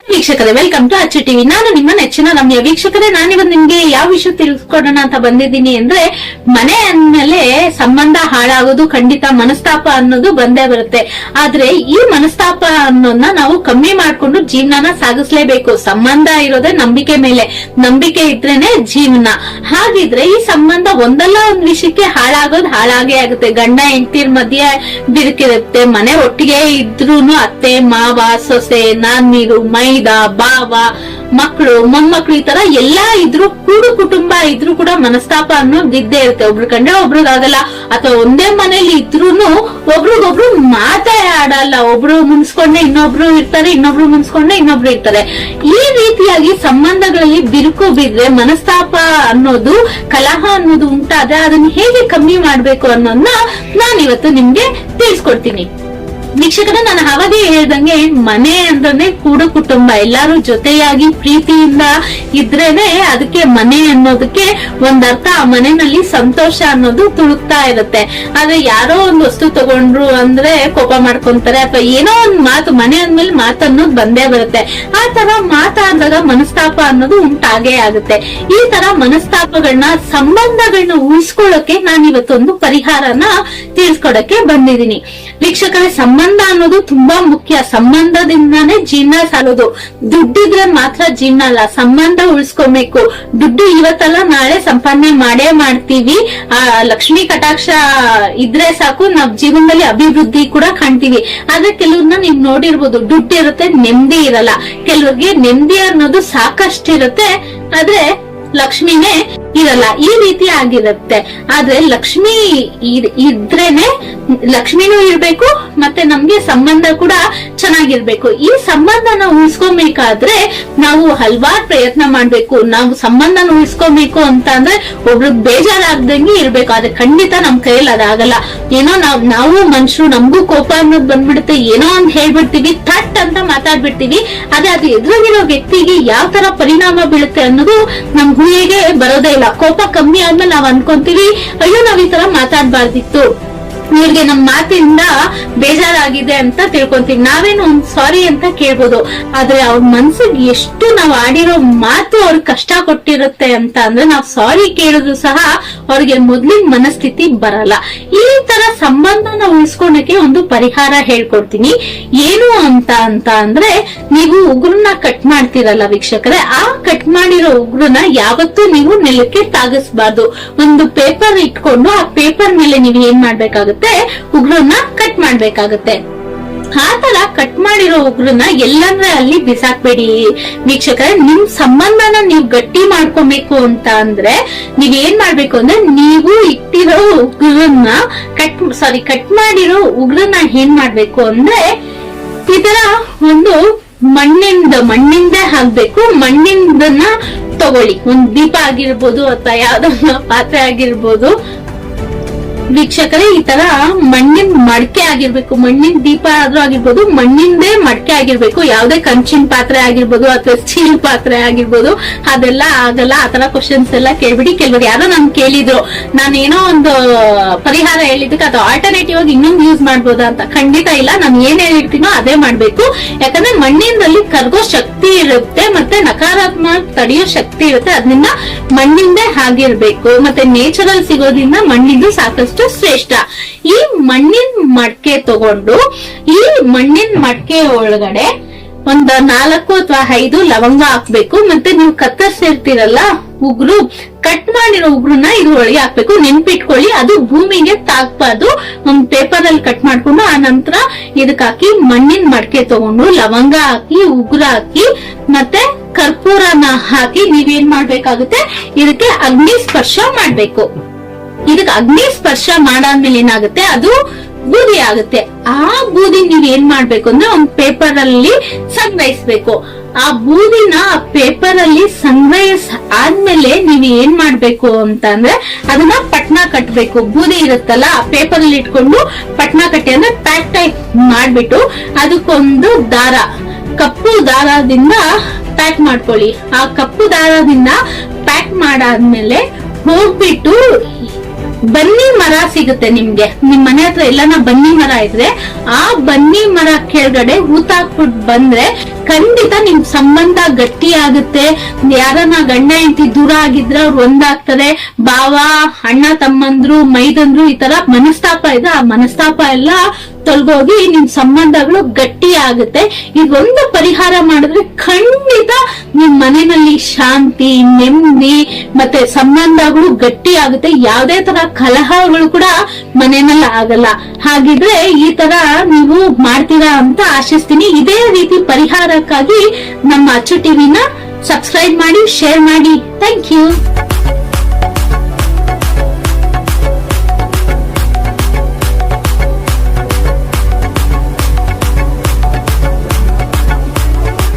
ವೀಕ್ಷಕರೇ, welcome to ಅಚ್ಚು TV. ನಾನು ನಿಮ್ಮ ನೆಚ್ಚಿನ ರಮ್ಯ. ವೀಕ್ಷಕರೇ, ನಾನಿವತ್ತು ನಿಮ್ಗೆ ಯಾವ ವಿಷಯ ತಿಳಿಸ್ಕೊಡೋಣ ಅಂತ ಬಂದಿದ್ದೀನಿ ಅಂದ್ರೆ, ಮನೆ ಅಂದ್ಮೇಲೆ ಸಂಬಂಧ ಹಾಳಾಗೋದು ಖಂಡಿತ, ಮನಸ್ತಾಪ ಅನ್ನೋದು ಬಂದೇ ಬರುತ್ತೆ. ಆದ್ರೆ ಈ ಮನಸ್ತಾಪ ಅನ್ನೋದನ್ನ ನಾವು ಕಮ್ಮಿ ಮಾಡ್ಕೊಂಡು ಜೀವನನ ಸಾಗಿಸ್ಲೇಬೇಕು. ಸಂಬಂಧ ಇರೋದೇ ನಂಬಿಕೆ ಮೇಲೆ, ನಂಬಿಕೆ ಇದ್ರೇನೆ ಜೀವನ. ಹಾಗಿದ್ರೆ ಈ ಸಂಬಂಧ ಒಂದಲ್ಲ ಒಂದ್ ವಿಷಯಕ್ಕೆ ಹಾಳಾಗೋದು ಹಾಳಾಗೇ ಆಗುತ್ತೆ. ಗಂಡ ಹೆಂಡತಿರ್ ಮಧ್ಯೆ ಬಿರುಕಿರುತ್ತೆ. ಮನೆ ಒಟ್ಟಿಗೆ ಇದ್ರೂನು ಅತ್ತೆ ಮಾವ ಸೊಸೆ ನಾನ್ನೀರು ಮೈದ ಬಾವ ಮಕ್ಕಳು ಮೊಮ್ಮಕ್ಕಳು ಈ ತರ ಎಲ್ಲಾ ಇದ್ರು, ಕೂಡು ಕುಟುಂಬ ಇದ್ರು ಕೂಡ ಮನಸ್ತಾಪ ಅನ್ನೋದು ಇದ್ದೇ ಇರುತ್ತೆ. ಒಬ್ರು ಕಂಡ್ರೆ ಒಬ್ರಿಗಾಗಲ್ಲ, ಅಥವಾ ಒಂದೇ ಮನೇಲಿ ಇದ್ರೂನು ಒಬ್ರಿಗೊಬ್ರು ಮಾತೇ ಆಡಲ್ಲ. ಒಬ್ರು ಮುನ್ಸ್ಕೊಂಡೆ ಇನ್ನೊಬ್ರು ಇರ್ತಾರೆ, ಇನ್ನೊಬ್ರು ಮುನ್ಸ್ಕೊಂಡೆ ಇನ್ನೊಬ್ರು ಇರ್ತಾರೆ. ಈ ರೀತಿಯಾಗಿ ಸಂಬಂಧಗಳಲ್ಲಿ ಬಿರುಕು ಬಿದ್ರೆ, ಮನಸ್ತಾಪ ಅನ್ನೋದು, ಕಲಹ ಅನ್ನೋದು ಉಂಟಾದ್ರೆ ಅದನ್ನ ಹೇಗೆ ಕಮ್ಮಿ ಮಾಡ್ಬೇಕು ಅನ್ನೋದನ್ನ ನಾನಿವತ್ತು ನಿಮ್ಗೆ ತಿಳಿಸ್ಕೊಡ್ತೀನಿ. ವೀಕ್ಷಕರೇ, ನಾನು ಅವಾಗೇ ಹೇಳ್ದಂಗೆ ಮನೆ ಅಂದ್ರೆ ಕೂಡು ಕುಟುಂಬ, ಎಲ್ಲಾರು ಜೊತೆಯಾಗಿ ಪ್ರೀತಿಯಿಂದ ಇದ್ರೇನೆ ಅದಕ್ಕೆ ಮನೆ ಅನ್ನೋದಕ್ಕೆ ಒಂದರ್ಥ. ಆ ಮನೆಯಲ್ಲಿ ಸಂತೋಷ ಅನ್ನೋದು ತುಳುಕ್ತಾ ಇರುತ್ತೆ. ಆದ್ರೆ ಯಾರೋ ಒಂದ್ ವಸ್ತು ತಗೊಂಡ್ರು ಅಂದ್ರೆ ಕೋಪ ಮಾಡ್ಕೊಂತಾರೆ, ಅಥವಾ ಏನೋ ಒಂದ್ ಮಾತು, ಮನೆ ಅಂದ್ಮೇಲೆ ಮಾತು ಅನ್ನೋದು ಬಂದೇ ಬರುತ್ತೆ. ಆ ತರ ಮಾತಾಡಿದಾಗ ಮನಸ್ತಾಪ ಅನ್ನೋದು ಉಂಟಾಗೇ ಆಗುತ್ತೆ. ಈ ತರ ಮನಸ್ತಾಪಗಳನ್ನ, ಸಂಬಂಧಗಳನ್ನ ಉಳಿಸ್ಕೊಳ್ಳೋಕೆ ನಾನು ಇವತ್ತೊಂದು ಪರಿಹಾರನ ತಿಳಿಸ್ಕೊಡಕ್ಕೆ ಬಂದಿದ್ದೀನಿ. ವೀಕ್ಷಕರೇ, ಸಂಬಂಧ ಅನ್ನೋದು ತುಂಬಾ ಮುಖ್ಯ. ಸಂಬಂಧದಿಂದಾನೇ ಜೀವನ ಸಾಲೋದು. ದುಡ್ಡಿದ್ರೆ ಮಾತ್ರ ಜೀವನ ಅಲ್ಲ, ಸಂಬಂಧ ಉಳಿಸ್ಕೊಬೇಕು. ದುಡ್ಡು ಇವತ್ತಲ್ಲ ನಾಳೆ ಸಂಪಾದನೆ ಮಾಡೇ ಮಾಡ್ತೀವಿ. ಲಕ್ಷ್ಮೀ ಕಟಾಕ್ಷ ಇದ್ರೆ ಸಾಕು, ನಾವ್ ಜೀವನದಲ್ಲಿ ಅಭಿವೃದ್ಧಿ ಕೂಡ ಕಾಣ್ತೀವಿ. ಆದ್ರೆ ಕೆಲವ್ರನ್ನ ನೀವ್ ನೋಡಿರ್ಬೋದು, ದುಡ್ಡು ಇರುತ್ತೆ, ನೆಮ್ಮದಿ ಇರಲ್ಲ. ಕೆಲವ್ರಿಗೆ ನೆಮ್ಮದಿ ಅನ್ನೋದು ಸಾಕಷ್ಟಿರುತ್ತೆ, ಆದ್ರೆ ಲಕ್ಷ್ಮಿನೇ ಇರಲ್ಲ. ಈ ರೀತಿ ಆಗಿರುತ್ತೆ. ಆದ್ರೆ ಲಕ್ಷ್ಮಿ ಇದ್ರೇನೆ, ಲಕ್ಷ್ಮಿನೂ ಇರ್ಬೇಕು, ಮತ್ತೆ ನಮ್ಗೆ ಸಂಬಂಧ ಕೂಡ ಚೆನ್ನಾಗಿರ್ಬೇಕು. ಈ ಸಂಬಂಧನ ಉಳಿಸ್ಕೊಬೇಕಾದ್ರೆ ನಾವು ಹಲವಾರು ಪ್ರಯತ್ನ ಮಾಡ್ಬೇಕು. ನಾವು ಸಂಬಂಧನ ಉಳಿಸ್ಕೊಬೇಕು ಅಂತ ಅಂದ್ರೆ ಒಬ್ರಿಗೆ ಬೇಜಾರಾಗ್ದಂಗೆ ಇರ್ಬೇಕು. ಆದ್ರೆ ಖಂಡಿತ ನಮ್ ಕೈಯಲ್ಲಿ ಅದಾಗಲ್ಲ. ಏನೋ ನಾವು ಮನುಷ್ಯರು, ನಮಗೂ ಕೋಪ ಅನ್ನೋದು ಬಂದ್ಬಿಡುತ್ತೆ. ಏನೋ ಒಂದ್ ಹೇಳ್ಬಿಡ್ತೀವಿ, ಥಟ್ ಅಂತ ಮಾತಾಡ್ಬಿಡ್ತೀವಿ. ಆದ್ರೆ ಅದು ಎದುರಾಗಿರೋ ವ್ಯಕ್ತಿಗೆ ಯಾವ ತರ ಪರಿಣಾಮ ಬೀಳುತ್ತೆ ಅನ್ನೋದು ನಮ್ ಊಹೆಗೆ ಬರೋದೇ ಇಲ್ಲ. ಕೋಪ ಕಮ್ಮಿ ಆದ್ಮೇಲೆ ನಾವ್ ಅನ್ಕೊಂತೀವಿ, ಅಯ್ಯೋ ನಾವ್ ಈ ತರ ಮಾತಾಡ್ಬಾರ್ದಿತ್ತು, ಇವ್ರಿಗೆ ನಮ್ ಮಾತಿಂದ ಬೇಜಾರಾಗಿದೆ ಅಂತ ತಿಳ್ಕೊಂತೀವಿ. ನಾವೇನು ಒಂದ್ ಸಾರಿ ಅಂತ ಕೇಳ್ಬೋದು. ಆದ್ರೆ ಅವ್ರ ಮನ್ಸಿಗೆ ಎಷ್ಟು ನಾವ್ ಆಡಿರೋ ಮಾತು ಅವ್ರಿಗೆ ಕಷ್ಟ ಕೊಟ್ಟಿರುತ್ತೆ ಅಂತ ಅಂದ್ರೆ, ನಾವ್ ಸಾರಿ ಕೇಳಿದ್ರು ಸಹ ಅವ್ರಿಗೆ ಮೊದ್ಲಿನ ಮನಸ್ಥಿತಿ ಬರಲ್ಲ. ಈ ತರ ಸಂಬಂಧನ ಉಳಿಸ್ಕೊಳಕ್ಕೆ ಒಂದು ಪರಿಹಾರ ಹೇಳ್ಕೊಡ್ತೀನಿ. ಏನು ಅಂತ ಅಂದ್ರೆ, ನೀವು ಉಗುರನ್ನ ಕಟ್ ಮಾಡ್ತೀರಲ್ಲ ವೀಕ್ಷಕರೇ, ಆ ಕಟ್ ಮಾಡಿರೋ ಉಗುರನ್ನ ಯಾವತ್ತೂ ನೀವು ನೆಲಕ್ಕೆ ತಾಗಿಸ್ಬಾರ್ದು. ಒಂದು ಪೇಪರ್ ಇಟ್ಕೊಂಡು ಆ ಪೇಪರ್ ಮೇಲೆ ನೀವು ಏನ್ ಮಾಡ್ಬೇಕಾಗುತ್ತೆ, ಉಗುರನ್ನ ಕಟ್ ಮಾಡ್ಬೇಕಾಗುತ್ತೆ. ಆ ತರ ಕಟ್ ಮಾಡಿರೋ ಉಗುರನ್ನ ಎಲ್ಲಂದ್ರೆ ಅಲ್ಲಿ ಬಿಸಾಕ್ಬೇಡಿ ವೀಕ್ಷಕರೇ. ನಿಮ್ ಸಂಬಂಧನ ನೀವು ಗಟ್ಟಿ ಮಾಡ್ಕೊಬೇಕು ಅಂತ ಅಂದ್ರೆ ನೀವ್ ಏನ್ ಮಾಡ್ಬೇಕು ಅಂದ್ರೆ, ನೀವು ಇಟ್ಟಿರೋ ಉಗುರನ್ನ ಕಟ್ ಮಾಡಿರೋ ಉಗುರನ್ನ ಏನ್ ಮಾಡ್ಬೇಕು ಅಂದ್ರೆ, ಈ ತರ ಒಂದು ಮಣ್ಣಿಂದ ಹಾಕ್ಬೇಕು. ಮಣ್ಣಿಂದನ್ನ ತಗೊಳ್ಳಿ, ಒಂದ್ ದೀಪ ಆಗಿರ್ಬೋದು ಅಥವಾ ಯಾವ್ದನ್ನ ಪಾತ್ರೆ ಆಗಿರ್ಬೋದು ವೀಕ್ಷಕರೇ. ಈ ತರ ಮಣ್ಣಿನ ಮಡಕೆ ಆಗಿರ್ಬೇಕು, ಮಣ್ಣಿನ ದೀಪ ಆದ್ರೂ ಆಗಿರ್ಬೋದು, ಮಣ್ಣಿಂದೇ ಮಡಕೆ ಆಗಿರ್ಬೇಕು. ಯಾವ್ದೇ ಕಂಚಿನ ಪಾತ್ರೆ ಆಗಿರ್ಬೋದು ಅಥವಾ ಸ್ಟೀಲ್ ಪಾತ್ರೆ ಆಗಿರ್ಬೋದು, ಅದೆಲ್ಲ ಆಗಲ್ಲ. ಆತರ ಕ್ವಶನ್ಸ್ ಎಲ್ಲ ಕೇಳ್ಬಿಡಿ. ಕೆಲವರು ಯಾರೋ ನನ್ ಕೇಳಿದ್ರು, ನಾನೇನೋ ಒಂದು ಪರಿಹಾರ ಹೇಳಿದಕ್ಕೆ ಅದು ಆಲ್ಟರ್ನೇಟಿವ್ ಆಗಿ ಇನ್ನೊಂದು ಯೂಸ್ ಮಾಡ್ಬೋದಾ ಅಂತ. ಖಂಡಿತ ಇಲ್ಲ, ನಾನು ಏನ್ ಹೇಳಿರ್ತೀನೋ ಅದೇ ಮಾಡ್ಬೇಕು. ಯಾಕಂದ್ರೆ ಮಣ್ಣಿನಲ್ಲಿ ಕರ್ಗೋ ಶಕ್ತಿ ಇರುತ್ತೆ, ಮತ್ತೆ ನಕಾರಾತ್ಮಕ ತಡೆಯೋ ಶಕ್ತಿ ಇರುತ್ತೆ. ಅದರಿಂದ ಮಣ್ಣಿಂದೇ ಆಗಿರ್ಬೇಕು. ಮತ್ತೆ ನೇಚರಲ್ ಸಿಗೋದ್ರಿಂದ ಮಣ್ಣಿಂದು ಸಾಕಷ್ಟು ಶ್ರೇಷ್ಠ. ಈ ಮಣ್ಣಿನ ಮಡಕೆ ತಗೊಂಡು, ಈ ಮಣ್ಣಿನ ಮಡಕೆ ಒಳಗಡೆ ಒಂದ್ 4 ಅಥವಾ 5 ಲವಂಗ ಹಾಕ್ಬೇಕು. ಮತ್ತೆ ನೀವು ಕತ್ತರಿಸಿರ್ತೀರಲ್ಲ ಉಗುರು, ಕಟ್ ಮಾಡಿರೋ ಉಗುರನ್ನ ಇದ್ರ ಒಳಗೆ ಹಾಕ್ಬೇಕು. ನೆನ್ಪಿಟ್ಕೊಳ್ಳಿ, ಅದು ಭೂಮಿಗೆ ತಾಕ್ಬಾರ್ದು. ಒಂದ್ ಪೇಪರ್ ಅಲ್ಲಿ ಕಟ್ ಮಾಡ್ಕೊಂಡು ಆ ನಂತರ ಇದಕ್ ಹಾಕಿ, ಮಣ್ಣಿನ ಮಡಕೆ ತಗೊಂಡು ಲವಂಗ ಹಾಕಿ, ಉಗುರ ಹಾಕಿ, ಮತ್ತೆ ಕರ್ಪೂರನ ಹಾಕಿ ನೀವೇನ್ ಮಾಡ್ಬೇಕಾಗುತ್ತೆ, ಇದಕ್ಕೆ ಅಗ್ನಿ ಸ್ಪರ್ಶ ಮಾಡ್ಬೇಕು. ಇದಕ್ಕೆ ಅಗ್ನಿ ಸ್ಪರ್ಶ ಮಾಡಾದ್ಮೇಲೆ ಏನಾಗುತ್ತೆ, ಅದು ಬೂದಿ ಆಗುತ್ತೆ. ಆ ಬೂದಿ ನೀವ್ ಏನ್ ಮಾಡ್ಬೇಕು ಅಂದ್ರೆ, ಒಂದ್ ಪೇಪರ್ ಅಲ್ಲಿ ಸಂಗ್ರಹಿಸ್ಬೇಕು. ಆ ಬೂದಿನ ಪೇಪರ್ ಅಲ್ಲಿ ಸಂಗ್ರಹಿಸ ಆದ್ಮೇಲೆ ನೀವ್ ಏನ್ ಮಾಡ್ಬೇಕು ಅಂತ ಅಂದ್ರೆ, ಅದನ್ನ ಪಟ್ನ ಕಟ್ಬೇಕು. ಬೂದಿ ಇರುತ್ತಲ್ಲ, ಆ ಪೇಪರ್ ಅಲ್ಲಿ ಇಟ್ಕೊಂಡು ಪಟ್ನ ಕಟ್ಟಿ, ಅಂದ್ರೆ ಪ್ಯಾಕ್ ಟೈಪ್ ಮಾಡ್ಬಿಟ್ಟು ಅದಕ್ಕೊಂದು ದಾರ, ಕಪ್ಪು ದಾರದಿಂದ ಪ್ಯಾಕ್ ಮಾಡ್ಕೊಳ್ಳಿ. ಆ ಕಪ್ಪು ದಾರದಿಂದ ಪ್ಯಾಕ್ ಮಾಡಾದ್ಮೇಲೆ ಹೋಗ್ಬಿಟ್ಟು, ಬನ್ನಿ ಮರ ಸಿಗುತ್ತೆ ನಿಮ್ಗೆ, ನಿಮ್ ಮನೆ ಹತ್ರ ಎಲ್ಲಾನ ಬನ್ನಿ ಮರ ಇದ್ರೆ ಆ ಬನ್ನಿ ಮರ ಕೆಳಗಡೆ ಹೂತಾಕ್ಬಿಟ್ಟು ಬಂದ್ರೆ ಖಂಡಿತ ನಿಮ್ ಸಂಬಂಧ ಗಟ್ಟಿ ಆಗುತ್ತೆ. ಯಾರನ್ನ ಗಂಡ ಹೆಂಡತಿ ದೂರ ಆಗಿದ್ರೆ ಅವ್ರು ಒಂದಾಗ್ತಾರೆ. ಭಾವ, ಅಣ್ಣ ತಮ್ಮಂದ್ರು, ಮೈದಂದ್ರು ಈ ತರ ಮನಸ್ತಾಪ ಇದೆ, ಆ ಮನಸ್ತಾಪ ಎಲ್ಲ ತೊಲಗೋಗಿ ನಿಮ್ ಸಂಬಂಧಗಳು ಗಟ್ಟಿ ಆಗುತ್ತೆ. ಇದೊಂದು ಪರಿಹಾರ ಮಾಡಿದ್ರೆ ಖಂಡಿತ ನಿಮ್ ಮನೆಯಲ್ಲಿ ಶಾಂತಿ, ನೆಮ್ಮದಿ ಮತ್ತೆ ಸಂಬಂಧಗಳು ಗಟ್ಟಿ ಆಗುತ್ತೆ. ಯಾವ್ದೇ ತರ ಕಲಹಗಳು ಕೂಡ ಮನೆಯಲ್ಲಿ ಆಗಲ್ಲ. ಹಾಗಿದ್ರೆ ಈ ತರ ನೀವು ಮಾಡ್ತೀರಾ ಅಂತ ಆಶಿಸ್ತೀನಿ. ಇದೇ ರೀತಿ ಪರಿಹಾರಕ್ಕಾಗಿ ನಮ್ಮ ಅಚ್ಚು ಟಿವಿನ ಸಬ್ಸ್ಕ್ರೈಬ್ ಮಾಡಿ, ಶೇರ್ ಮಾಡಿ. Thank you.